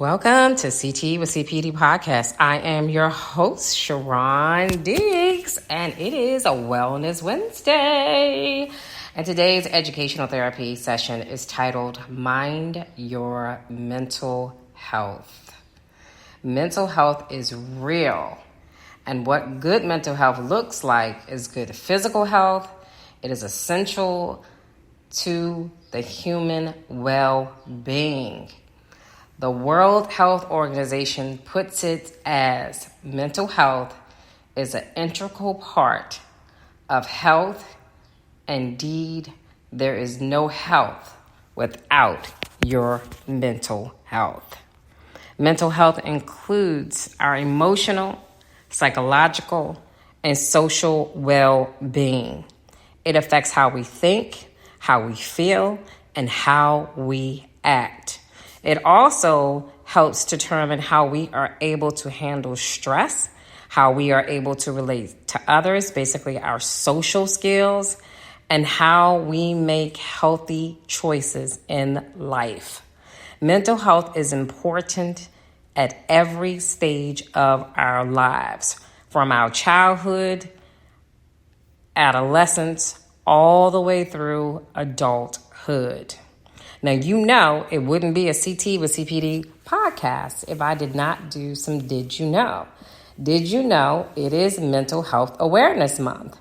Welcome to CT with CPD podcast. I am your host, Sharon Diggs, and it is a Wellness Wednesday. And today's educational therapy session is titled Mind Your Mental Health. Mental health is real, and what good mental health looks like is good physical health. It is essential to the human well-being. The World Health Organization puts it as mental health is an integral part of health. Indeed, there is no health without your mental health. Mental health includes our emotional, psychological, and social well-being. It affects how we think, how we feel, and how we act. It also helps determine how we are able to handle stress, how we are able to relate to others, basically our social skills, and how we make healthy choices in life. Mental health is important at every stage of our lives, from our childhood, adolescence, all the way through adulthood. Now, you know it wouldn't be a CT with CPD podcast if I did not do some Did You Know? Did you know it is Mental Health Awareness Month?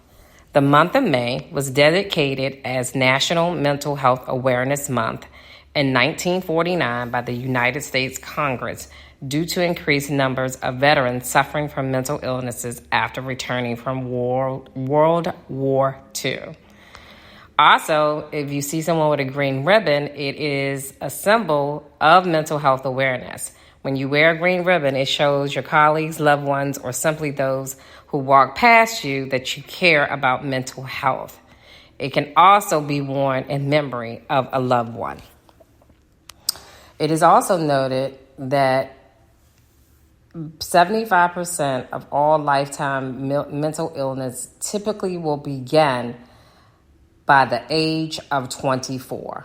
The month of May was dedicated as National Mental Health Awareness Month in 1949 by the United States Congress due to increased numbers of veterans suffering from mental illnesses after returning from World War II. Also, if you see someone with a green ribbon, it is a symbol of mental health awareness. When you wear a green ribbon, it shows your colleagues, loved ones, or simply those who walk past you that you care about mental health. It can also be worn in memory of a loved one. It is also noted that 75% of all lifetime mental illness typically will begin by the age of 24.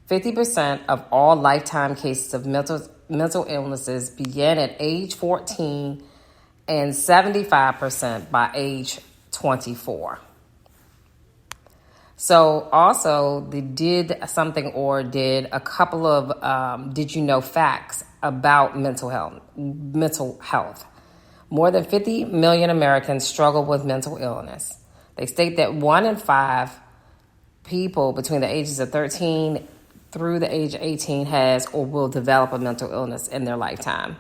50% of all lifetime cases of mental illnesses begin at age 14 and 75% by age 24. So also they did a couple of did you know facts about mental health. More than 50 million Americans struggle with mental illness. They state that 1 in 5 people between the ages of 13 through the age of 18 has or will develop a mental illness in their lifetime.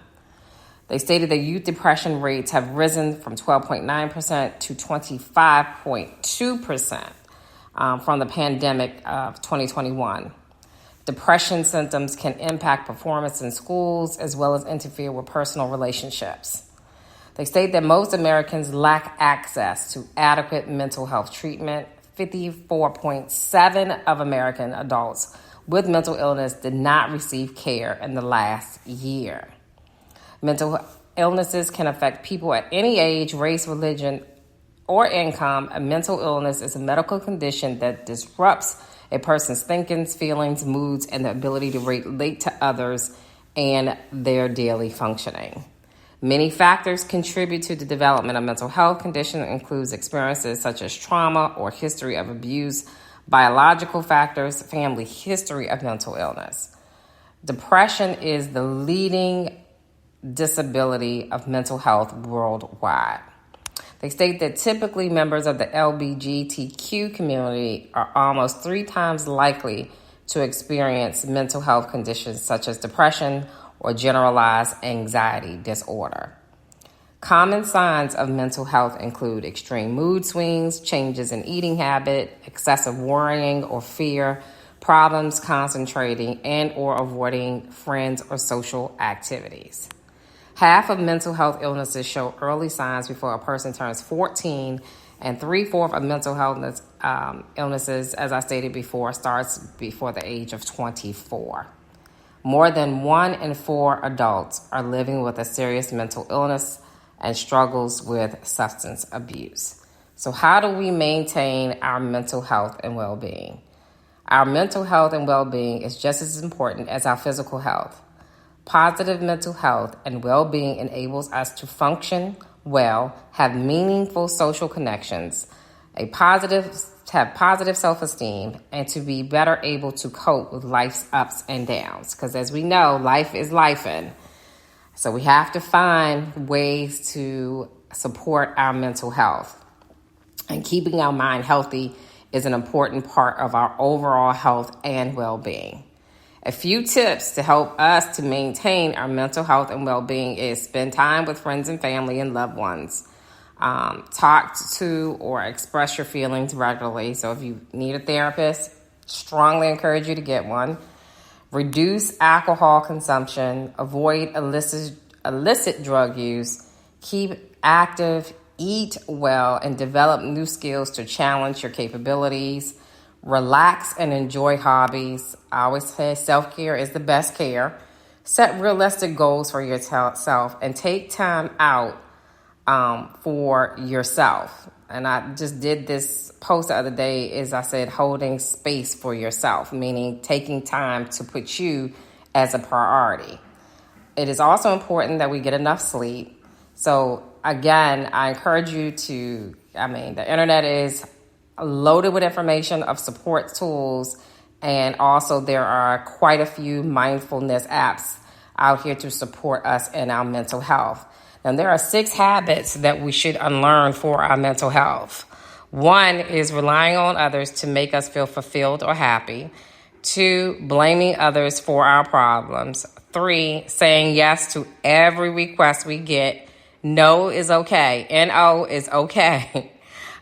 They stated that youth depression rates have risen from 12.9% to 25.2% from the pandemic of 2021. Depression symptoms can impact performance in schools as well as interfere with personal relationships. They state that most Americans lack access to adequate mental health treatment. 54.7% of American adults with mental illness did not receive care in the last year. Mental illnesses can affect people at any age, race, religion, or income. A mental illness is a medical condition that disrupts a person's thinking, feelings, moods, and the ability to relate to others and their daily functioning. Many factors contribute to the development of mental health condition, includes experiences such as trauma or history of abuse, biological factors, family history of mental illness. Depression is the leading disability of mental health worldwide. They state that typically members of the LGBTQ community are almost 3 times likely to experience mental health conditions such as depression or generalized anxiety disorder. Common signs of mental health include extreme mood swings, changes in eating habit, excessive worrying or fear, problems concentrating and or avoiding friends or social activities. Half of mental health illnesses show early signs before a person turns 14, and 3/4 of mental health illnesses, as I stated before, starts before the age of 24. More than 1 in 4 adults are living with a serious mental illness and struggles with substance abuse. So how do we maintain our mental health and well-being? Our mental health and well-being is just as important as our physical health. Positive mental health and well-being enables us to function well, have meaningful social connections, have positive self-esteem, and to be better able to cope with life's ups and downs. Because as we know, life is lifing. So we have to find ways to support our mental health. And keeping our mind healthy is an important part of our overall health and well-being. A few tips to help us to maintain our mental health and well-being is spend time with friends and family and loved ones. Talk to or express your feelings regularly. So if you need a therapist, strongly encourage you to get one. Reduce alcohol consumption. Avoid illicit drug use. Keep active. Eat well and develop new skills to challenge your capabilities. Relax and enjoy hobbies. I always say self-care is the best care. Set realistic goals for yourself and take time out for yourself. And I just did this post the other day is I said holding space for yourself, meaning taking time to put you as a priority. It is also important that we get enough sleep. So again, I encourage you to, the internet is loaded with information of support tools, and also there are quite a few mindfulness apps out here to support us in our mental health. And there are 6 habits that we should unlearn for our mental health. 1 is relying on others to make us feel fulfilled or happy. 2, blaming others for our problems. 3, saying yes to every request we get. No is okay. N-O is okay.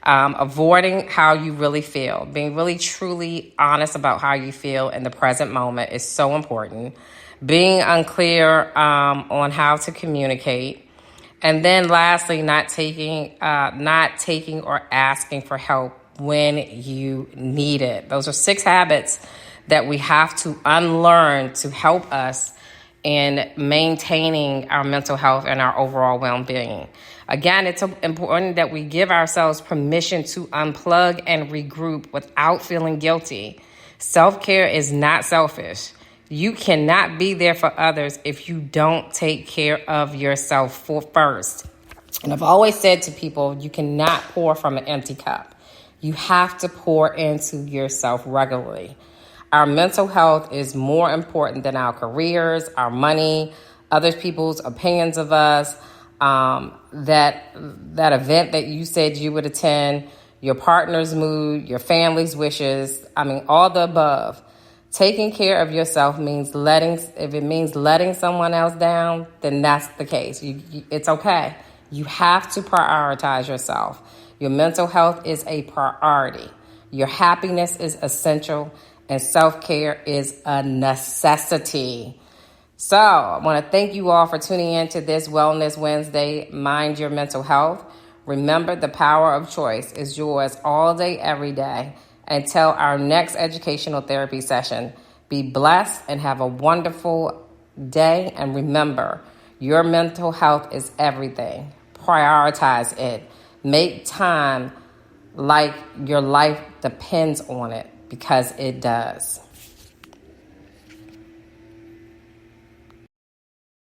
Avoiding how you really feel. Being really truly honest about how you feel in the present moment is so important. Being unclear on how to communicate. And then lastly, not taking or asking for help when you need it. Those are 6 habits that we have to unlearn to help us in maintaining our mental health and our overall well-being. Again, it's important that we give ourselves permission to unplug and regroup without feeling guilty. Self-care is not selfish. You cannot be there for others if you don't take care of yourself first. And I've always said to people, you cannot pour from an empty cup. You have to pour into yourself regularly. Our mental health is more important than our careers, our money, other people's opinions of us, that event that you said you would attend, your partner's mood, your family's wishes, all the above. Taking care of yourself means if it means letting someone else down, then that's the case. It's okay. You have to prioritize yourself. Your mental health is a priority. Your happiness is essential, and self-care is a necessity. So I want to thank you all for tuning in to this Wellness Wednesday, Mind Your Mental Health. Remember, the power of choice is yours all day, every day. Until our next educational therapy session, be blessed and have a wonderful day. And remember, your mental health is everything. Prioritize it. Make time like your life depends on it, because it does.